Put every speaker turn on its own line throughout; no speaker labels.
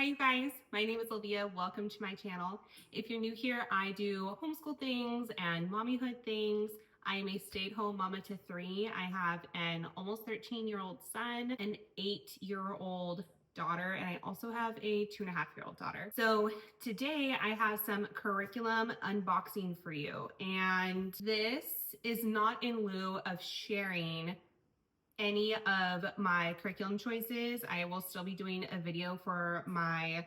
you guys, my name is Olivia. Welcome to my channel. If you're new here, I do homeschool things and mommyhood things. I am a stay-at-home mama to 3. I have an almost 13-year-old son, an 8-year-old daughter, and I also have a 2.5-year-old daughter. So today I have some curriculum unboxing for you, and this is not in lieu of sharing any of my curriculum choices. I will still be doing a video for my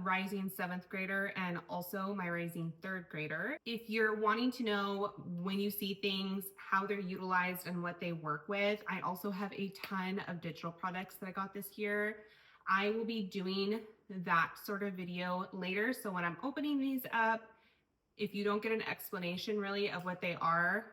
rising 7th grader and also my rising 3rd grader. If you're wanting to know when you see things, how they're utilized and what they work with, I also have a ton of digital products that I got this year. I will be doing that sort of video later. So when I'm opening these up, if you don't get an explanation really of what they are,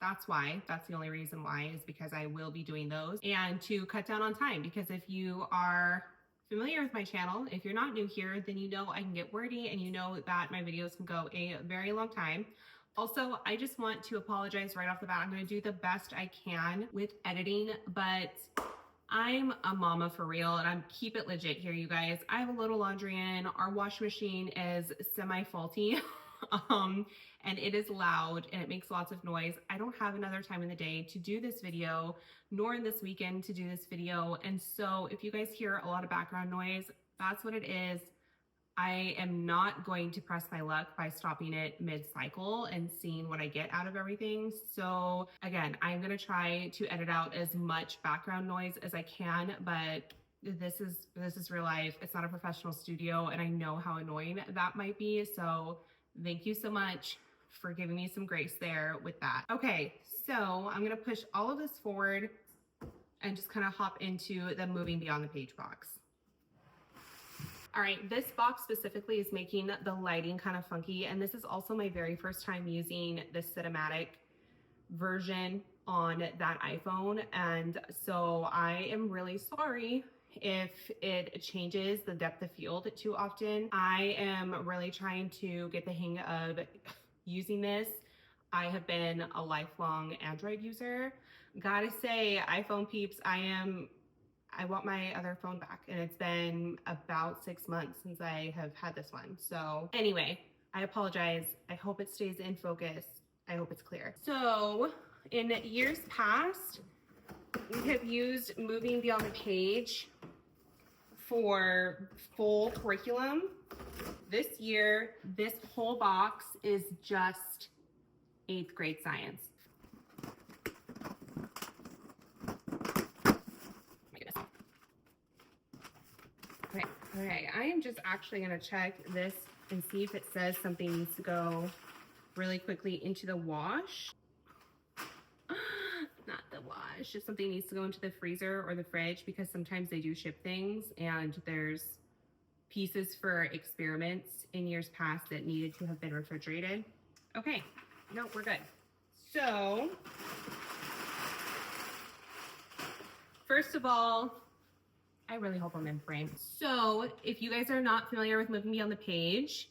that's why. That's the only reason why, is because I will be doing those, and to cut down on time, because if you are familiar with my channel, if you're not new here, then you know I can get wordy and you know that my videos can go a very long time. Also, I just want to apologize right off the bat. I'm going to do the best I can with editing, but I'm a mama for real, and I'm keep it legit here, you guys. I have a little laundry in. Our washing machine is semi-faulty. And it is loud and it makes lots of noise. I don't have another time in the day to do this video, nor in this weekend to do this video. And so if you guys hear a lot of background noise, that's what it is. I am not going to press my luck by stopping it mid-cycle and seeing what I get out of everything. So again, I'm gonna try to edit out as much background noise as I can, but this is real life. It's not a professional studio, and I know how annoying that might be. So thank you so much for giving me some grace there with that. Okay, so I'm gonna push all of this forward and just kind of hop into the moving beyond the page box. All right, this box specifically is making the lighting kind of funky, and this is also my very first time using the cinematic version on that iPhone, and so I am really sorry if it changes the depth of field too often. I am really trying to get the hang of using this. I have been a lifelong Android user. Gotta say, iPhone peeps, I want my other phone back, and it's been about 6 months since I have had this one. So anyway, I apologize. I hope it stays in focus. I hope it's clear. So in years past, we have used moving beyond the page for full curriculum. This year, this whole box is just 8th grade science. My goodness. Okay, I am just actually gonna check this and see if it says something needs to go really quickly into the wash. Not the wash, if something needs to go into the freezer or the fridge, because sometimes they do ship things and there's pieces for experiments in years past that needed to have been refrigerated. Okay, no, we're good. So, first of all, I really hope I'm in frame. So, if you guys are not familiar with Moving Beyond the Page,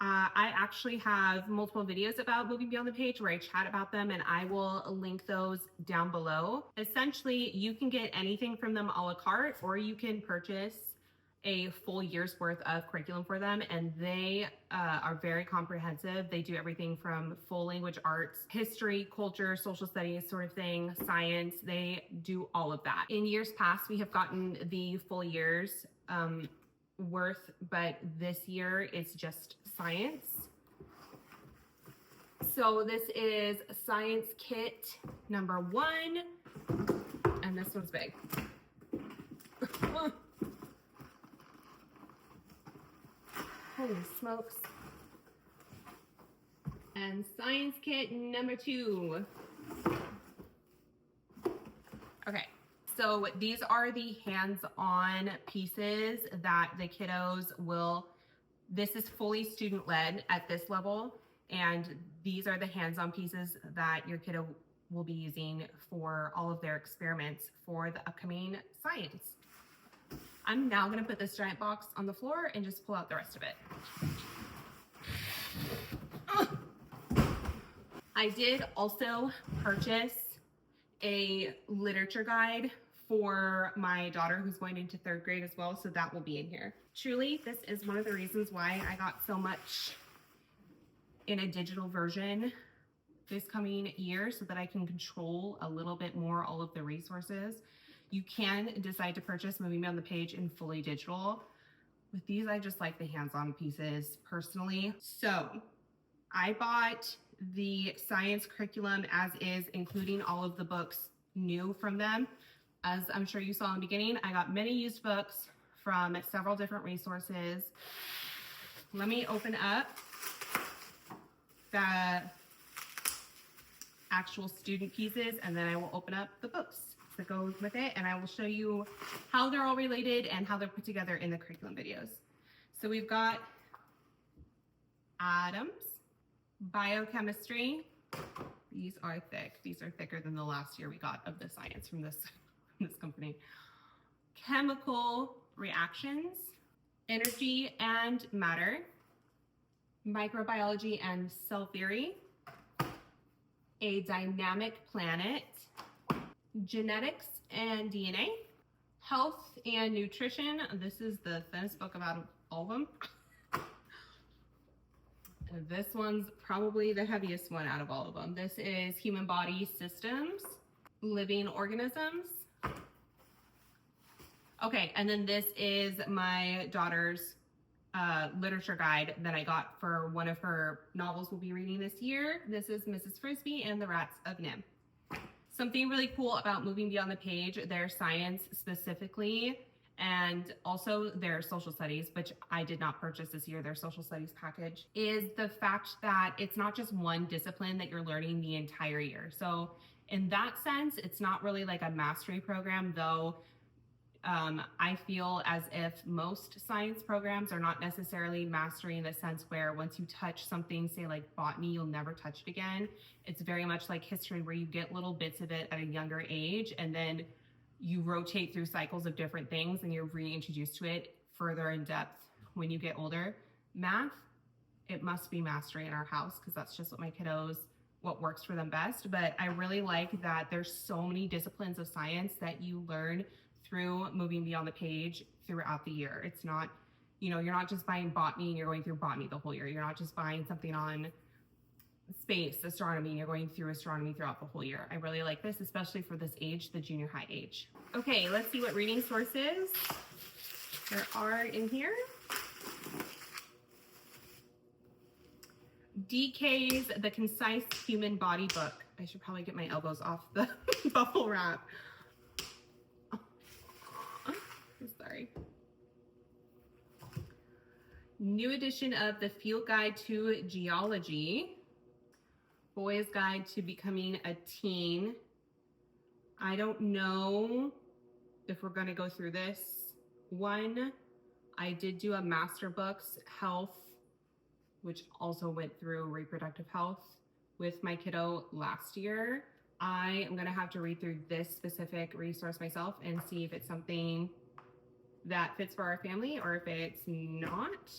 I actually have multiple videos about Moving Beyond the Page where I chat about them, and I will link those down below. Essentially, you can get anything from them a la carte, or you can purchase a full year's worth of curriculum for them, and they are very comprehensive. They do everything from full language arts, history, culture, social studies sort of thing, science. They do all of that. In years past, we have gotten the full year's worth, but this year it's just science. So this is science kit number 1, and this one's big. Holy smokes. And science kit number 2. Okay, so these are the hands-on pieces that the kiddos will, this is fully student-led at this level, and these are the hands-on pieces that your kiddo will be using for all of their experiments for the upcoming science. I'm now gonna put this giant box on the floor and just pull out the rest of it. I did also purchase a literature guide for my daughter who's going into 3rd grade as well, so that will be in here. Truly, this is one of the reasons why I got so much in a digital version this coming year, so that I can control a little bit more all of the resources. You can decide to purchase Moving Beyond the Page in fully digital. With these, I just like the hands-on pieces personally. So I bought the science curriculum as is, including all of the books new from them. As I'm sure you saw in the beginning, I got many used books from several different resources. Let me open up the actual student pieces, and then I will open up the books that goes with it, and I will show you how they're all related and how they're put together in the curriculum videos. So we've got atoms, biochemistry. These are thick. These are thicker than the last year we got of the science from this company. Chemical reactions, energy and matter, microbiology and cell theory, a dynamic planet, genetics and DNA, health and nutrition. This is the thinnest book out of all of them. This one's probably the heaviest one out of all of them. This is human body systems, living organisms. Okay, and then this is my daughter's literature guide that I got for one of her novels we'll be reading this year. This is Mrs. Frisbee and the Rats of Nim. Something really cool about Moving Beyond the Page, their science specifically, and also their social studies, which I did not purchase this year, their social studies package, is the fact that it's not just one discipline that you're learning the entire year. So in that sense, it's not really like a mastery program, though I feel as if most science programs are not necessarily mastery in the sense where once you touch something, say like botany, you'll never touch it again. It's very much like history, where you get little bits of it at a younger age, and then you rotate through cycles of different things and you're reintroduced to it further in depth when you get older. Math, it must be mastery in our house, because that's just what my kiddos, what works for them best. But I really like that there's so many disciplines of science that you learn through Moving Beyond the Page throughout the year. It's not, you know, you're not just buying botany and you're going through botany the whole year. You're not just buying something on space, astronomy, and you're going through astronomy throughout the whole year. I really like this, especially for this age, the junior high age. Okay, let's see what reading sources there are in here. DK's The Concise Human Body Book. I should probably get my elbows off the bubble wrap. Sorry. New edition of the Field Guide to Geology, Boy's Guide to Becoming a Teen. I don't know if we're going to go through this one. I did do a Master Books Health, which also went through reproductive health with my kiddo last year. I am going to have to read through this specific resource myself and see if it's something that fits for our family or if it's not.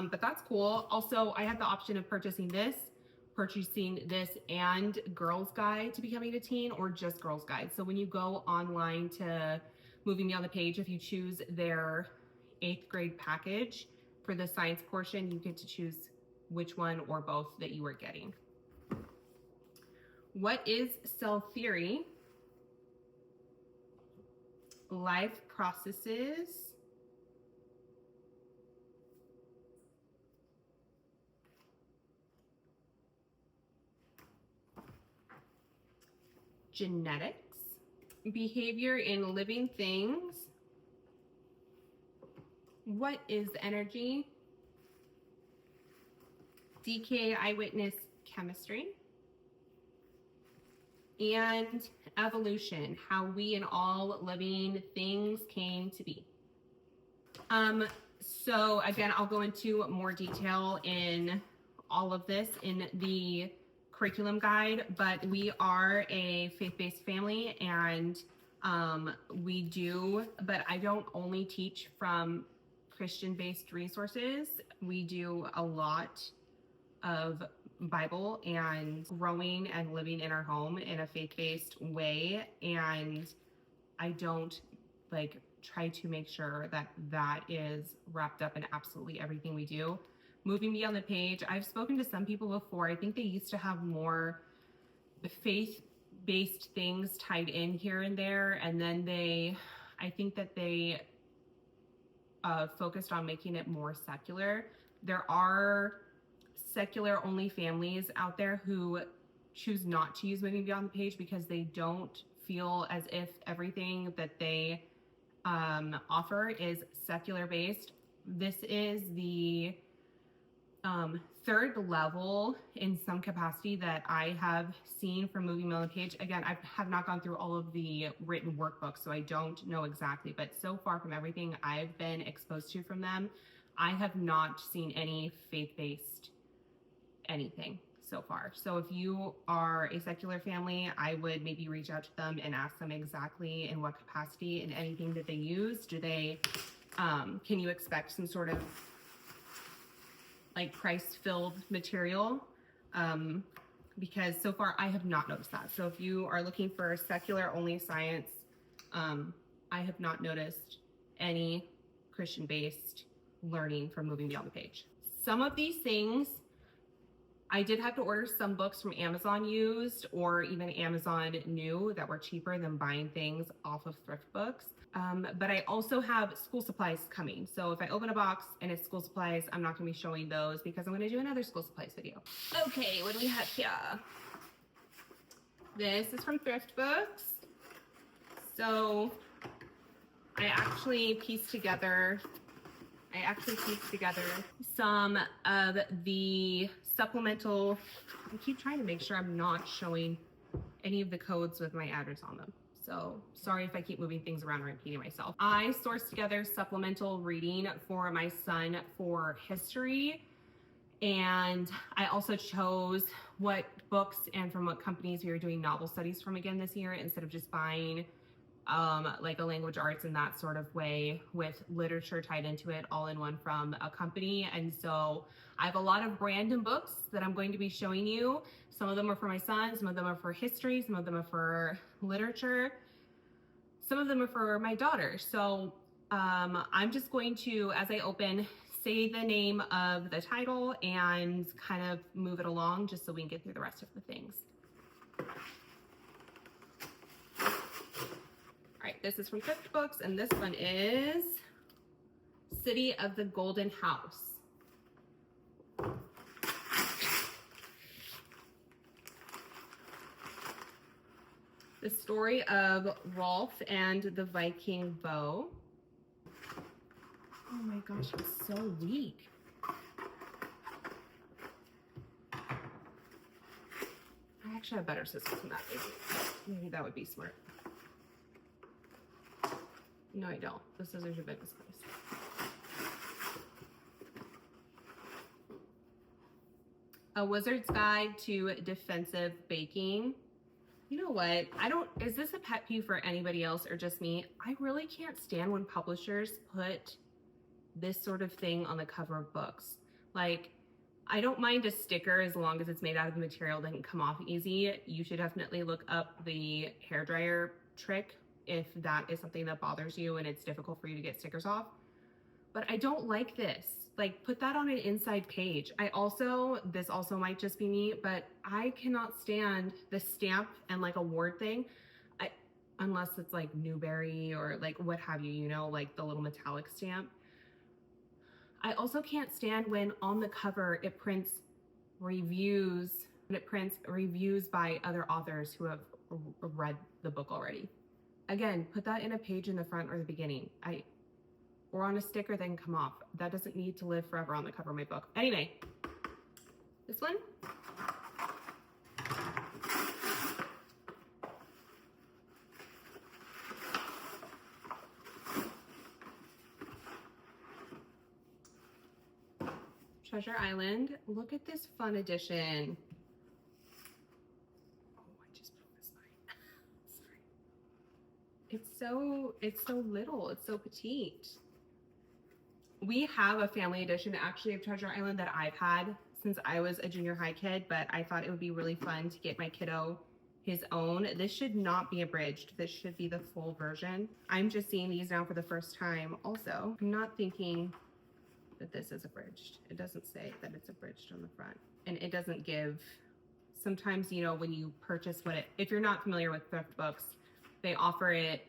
But that's cool. Also, I had the option of purchasing this and Girls Guide to Becoming a Teen, or just Girls Guide. So when you go online to Moving Beyond the Page, if you choose their 8th grade package for the science portion, you get to choose which one or both that you are getting. What is cell theory? Life processes, genetics, behavior in living things. What is energy? DK Eyewitness Chemistry. And evolution, how we and all living things came to be. So again, I'll go into more detail in all of this in the curriculum guide, but we are a faith-based family, and but I don't only teach from Christian-based resources. We do a lot of Bible and growing and living in our home in a faith-based way, and I don't try to make sure that that is wrapped up in absolutely everything we do. Moving beyond the page, I've spoken to some people before. I think they used to have more faith-based things tied in here and there, and then I think that they focused on making it more secular. There are secular only families out there who choose not to use Moving Beyond the Page because they don't feel as if everything that they offer is secular based. This is the third level in some capacity that I have seen from Moving Beyond the Page. Again, I have not gone through all of the written workbooks, so I don't know exactly, but so far from everything I've been exposed to from them, I have not seen any faith-based anything so far. So if you are a secular family, I would maybe reach out to them and ask them exactly in what capacity and anything that they use. Do they, can you expect some sort of like Christ-filled material? Because so far I have not noticed that. So if you are looking for secular only science, I have not noticed any Christian-based learning from Moving Beyond the Page. Some of these things, I did have to order some books from Amazon used or even Amazon new that were cheaper than buying things off of Thriftbooks. But I also have school supplies coming. So if I open a box and it's school supplies, I'm not gonna be showing those because I'm gonna do another school supplies video. Okay, what do we have here? This is from Thriftbooks. So I actually pieced together some of the supplemental. I keep trying to make sure I'm not showing any of the codes with my address on them. So sorry if I keep moving things around or repeating myself. I sourced together supplemental reading for my son for history. And I also chose what books and from what companies we were doing novel studies from again this year, instead of just buying like a language arts in that sort of way with literature tied into it all in one from a company. And so I have a lot of random books that I'm going to be showing you. Some of them are for my son, some of them are for history, some of them are for literature, some of them are for my daughter. So I'm just going to, as I open, say the name of the title and kind of move it along just so we can get through the rest of the things. All right, this is from Thriftbooks, and this one is City of the Golden House. The story of Rolf and the Viking bow. Oh my gosh, I'm so weak. I actually have better scissors than that. Maybe that would be smart. No, I don't. The scissors are big as place. A Wizard's Guide to Defensive Baking. You know what? Is this a pet peeve for anybody else or just me? I really can't stand when publishers put this sort of thing on the cover of books. Like, I don't mind a sticker as long as it's made out of the material that can come off easy. You should definitely look up the hairdryer trick if that is something that bothers you and it's difficult for you to get stickers off. But I don't like this. Like, put that on an inside page. This also might just be me, but I cannot stand the stamp and like award thing. Unless it's like Newbery or like what have you, you know, like the little metallic stamp. I also can't stand when on the cover it prints reviews by other authors who have read the book already. Again, put that in a page in the front or the beginning. Or on a sticker that can come off. That doesn't need to live forever on the cover of my book. Anyway, this one. Treasure Island. Look at this fun edition. Oh, I just broke this line. Sorry. It's so little. It's so petite. We have a family edition actually of Treasure Island that I've had since I was a junior high kid, but I thought it would be really fun to get my kiddo his own. This should not be abridged. This should be the full version. I'm just seeing these now for the first time also. I'm not thinking that this is abridged. It doesn't say that it's abridged on the front. And it doesn't give, sometimes, you know, when you purchase if you're not familiar with Thriftbooks, they offer it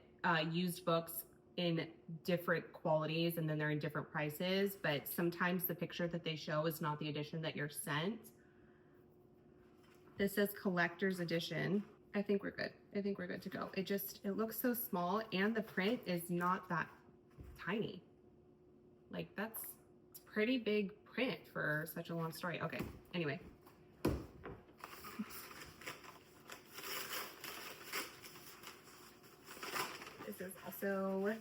used books in different qualities and then they're in different prices, but sometimes the picture that they show is not the edition that you're sent. This says collector's edition. I think we're good. I think we're good to go. It looks so small and the print is not that tiny. Like it's pretty big print for such a long story. Okay, anyway. This is also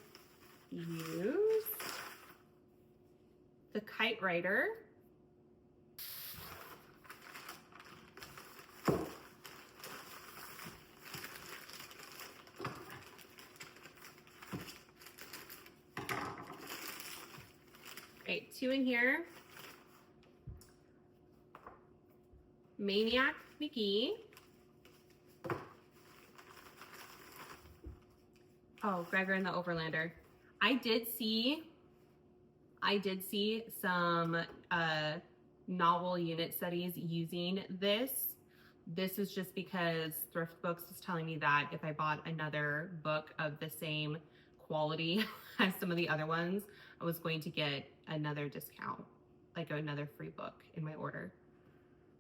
used. The Kite Rider. Right, 2 in here. Maniac McGee. Oh, Gregor and the Overlander. I did see some novel unit studies using this. This is just because Thriftbooks is telling me that if I bought another book of the same quality as some of the other ones, I was going to get another discount, like another free book in my order,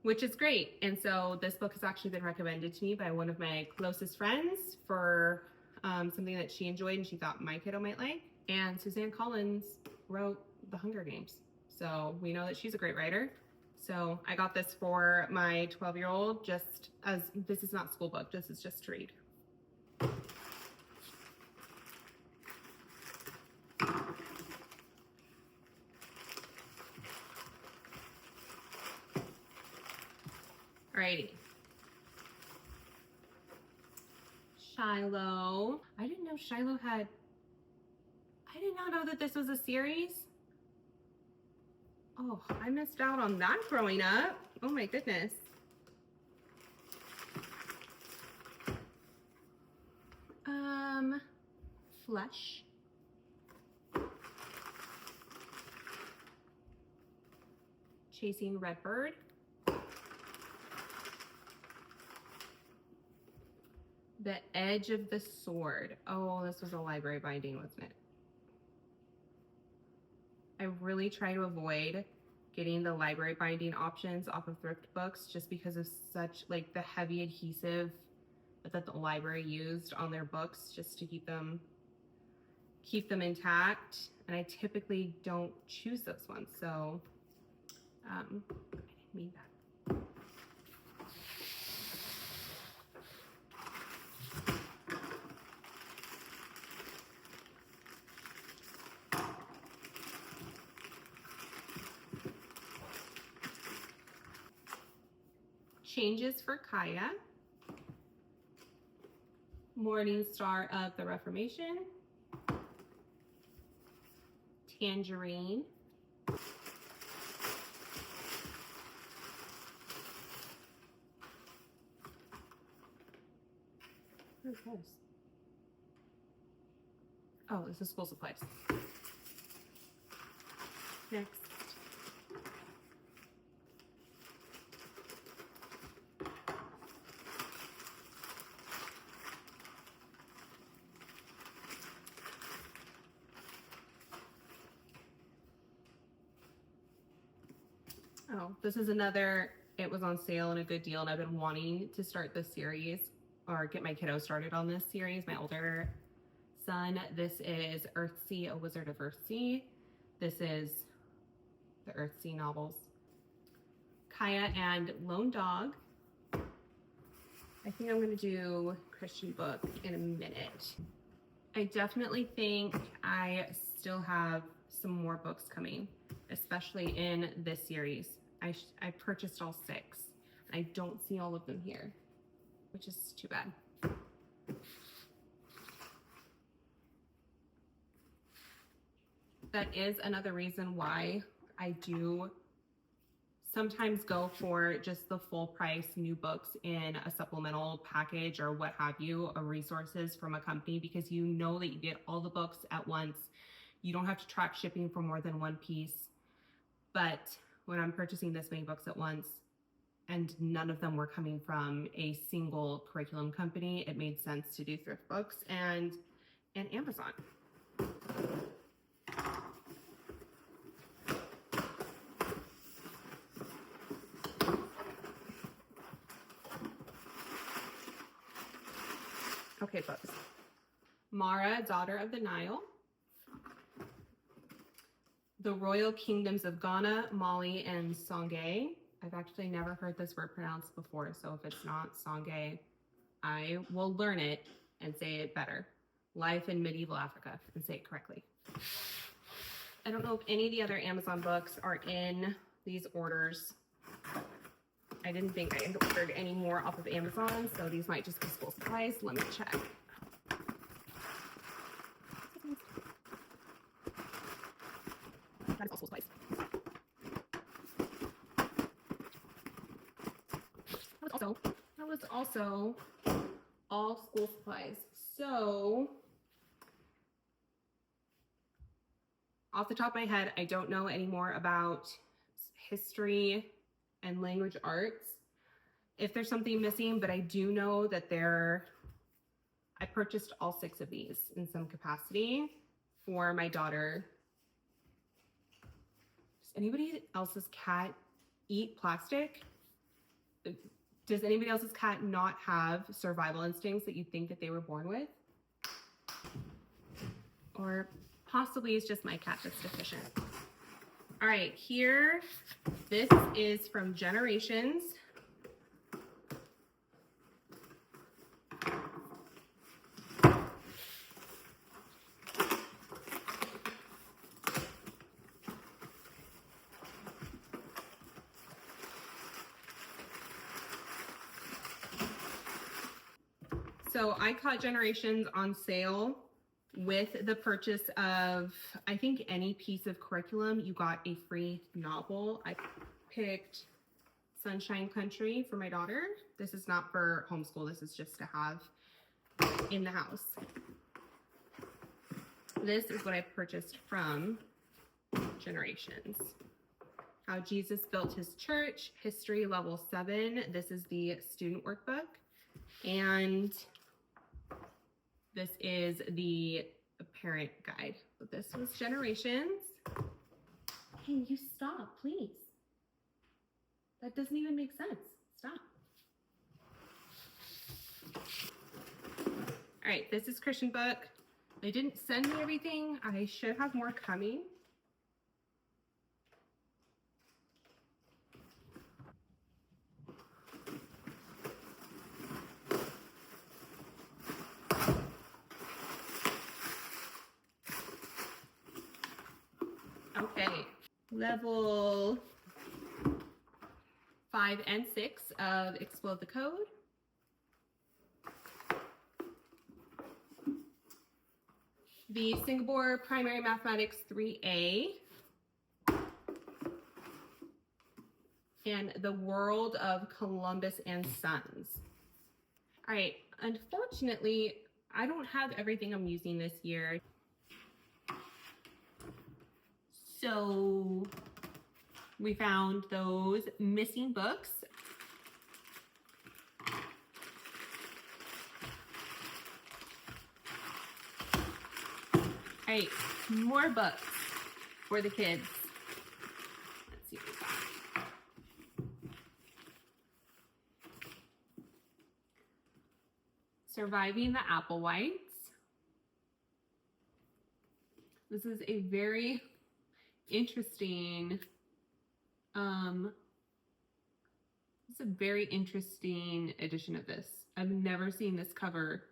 which is great. And so this book has actually been recommended to me by one of my closest friends for something that she enjoyed and she thought my kiddo might like. And Suzanne Collins wrote The Hunger Games, so we know that she's a great writer. So I got this for my 12-year-old, just as this is not school book, this is just to read. Alrighty. Shiloh. I didn't know Shiloh had, I did not know that this was a series. Oh, I missed out on that growing up. Oh my goodness. Flesh. Chasing Redbird. The Edge of the Sword. Oh, this was a library binding, wasn't it? I really try to avoid getting the library binding options off of Thriftbooks just because of such like the heavy adhesive that the library used on their books just to keep them intact. And I typically don't choose those ones. So I didn't mean that. Changes for Kaya. Morning Star of the Reformation. Tangerine. Where's this? Oh, this is school supplies. Next. Oh, this is another, it was on sale and a good deal, and I've been wanting to start this series or get my kiddo started on this series, my older son. This is Earthsea, A Wizard of Earthsea. This is the Earthsea novels. Kaya and Lone Dog. I think I'm gonna do Christian book in a minute. I definitely think I still have some more books coming, especially in this series. I purchased all 6. I don't see all of them here, which is too bad. That is another reason why I do sometimes go for just the full price new books in a supplemental package or what have you, of resources from a company, because you know that you get all the books at once. You don't have to track shipping for more than one piece. But when I'm purchasing this many books at once and none of them were coming from a single curriculum company, it made sense to do Thriftbooks and Amazon. Okay, books. Mara, Daughter of the Nile. The Royal Kingdoms of Ghana, Mali, and Songhai. I've actually never heard this word pronounced before, so if it's not Songhai, I will learn it and say it better. Life in Medieval Africa, and say it correctly. I don't know if any of the other Amazon books are in these orders. I didn't think I had ordered any more off of Amazon, so these might just be school supplies. Let me check. That is all school supplies. That was also all school supplies. So, off the top of my head, I don't know any more about history and language arts, if there's something missing, but I do know that I purchased all 6 of these in some capacity for my daughter. Does anybody else's cat eat plastic? Does anybody else's cat not have survival instincts that you think that they were born with? Or possibly it's just my cat that's deficient. All right, here, this is from Generations. So I caught Generations on sale with the purchase of, I think, any piece of curriculum. You got a free novel. I picked Sunshine Country for my daughter. This is not for homeschool. This is just to have in the house. This is what I purchased from Generations. How Jesus Built His Church, History Level 7. This is the student workbook. And this is the parent guide. But this was Generations. Can you stop, please? That doesn't even make sense. Stop. All right, this is Christian book. They didn't send me everything. I should have more coming. Okay, level 5 and 6 of Explode the Code. The Singapore Primary Mathematics 3A. And The World of Columbus and Sons. All right, unfortunately, I don't have everything I'm using this year. So we found those missing books. All right, more books for the kids. Let's see what we got. Surviving the Applewhites. This is a very interesting, it's a very interesting edition of this. I've never seen this cover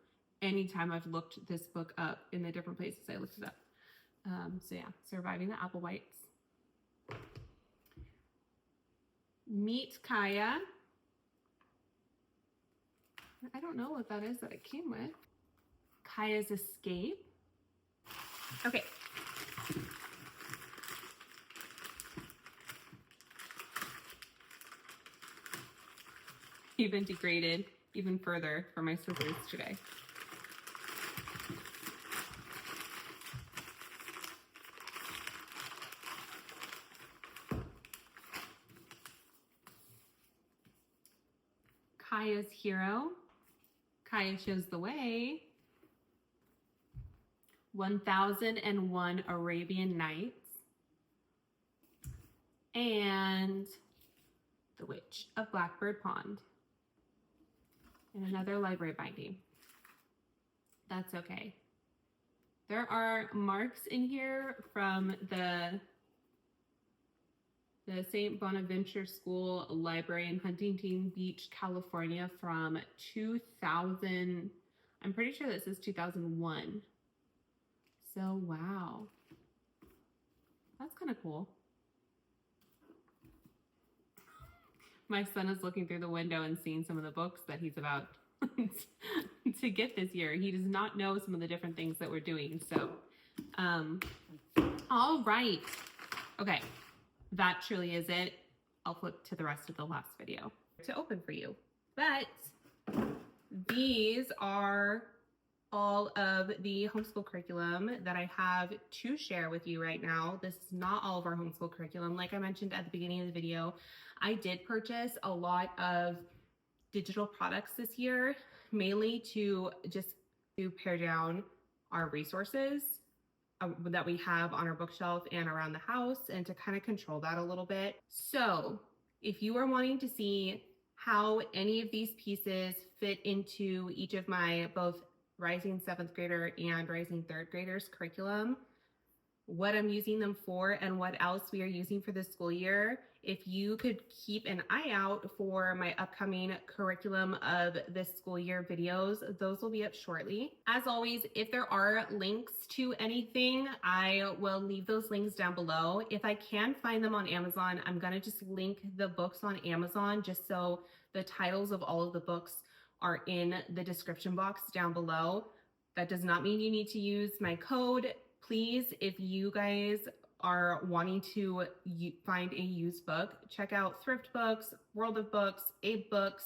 anytime I've looked this book up in the different places I looked it up. So yeah, Surviving the Applewhites. Meet Kaya. I don't know what that is that it came with. Kaya's Escape. Okay. even degraded even further for my scissors today. Kaya's Hero. Kaya Shows the Way. 1001 Arabian Nights. And The Witch of Blackbird Pond. And another library binding. That's okay. There are marks in here from the St. Bonaventure School Library in Huntington Beach, California from 2000. I'm pretty sure this is 2001. So, wow. That's kind of cool. My son is looking through the window and seeing some of the books that he's about to get this year. He does not know some of the different things that we're doing. So, all right. Okay, that truly is it. I'll flip to the rest of the last video to open for you. But these are all of the homeschool curriculum that I have to share with you right now. This is not all of our homeschool curriculum. Like I mentioned at the beginning of the video, I did purchase a lot of digital products this year, mainly to pare down our resources that we have on our bookshelf and around the house, and to kind of control that a little bit. So if you are wanting to see how any of these pieces fit into each of my both rising 7th grader and rising 3rd graders curriculum, what I'm using them for and what else we are using for this school year, if you could keep an eye out for my upcoming curriculum of this school year videos, those will be up shortly. As always, if there are links to anything, I will leave those links down below. If I can find them on Amazon, I'm gonna just link the books on Amazon just so the titles of all of the books are in the description box down below. That does not mean you need to use my code. Please, if you guys are wanting to find a used book, check out Thriftbooks, World of Books, Abe Books,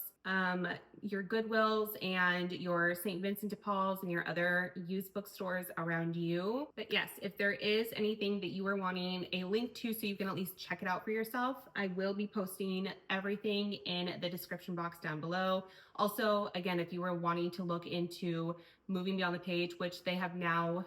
your Goodwills and your St. Vincent de Paul's and your other used bookstores around you. But yes, if there is anything that you are wanting a link to so you can at least check it out for yourself, I will be posting everything in the description box down below. Also, again, if you were wanting to look into Moving Beyond the Page, which they have now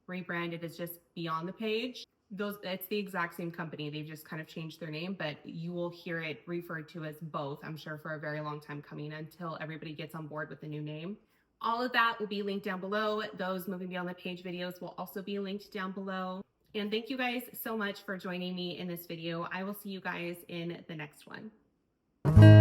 rebranded as just Beyond the Page, it's the exact same company. They've just kind of changed their name, but you will hear it referred to as both, I'm sure, for a very long time coming until everybody gets on board with the new name. All of that will be linked down below. Those Moving Beyond the Page videos will also be linked down below. And thank you guys so much for joining me in this video. I will see you guys in the next one.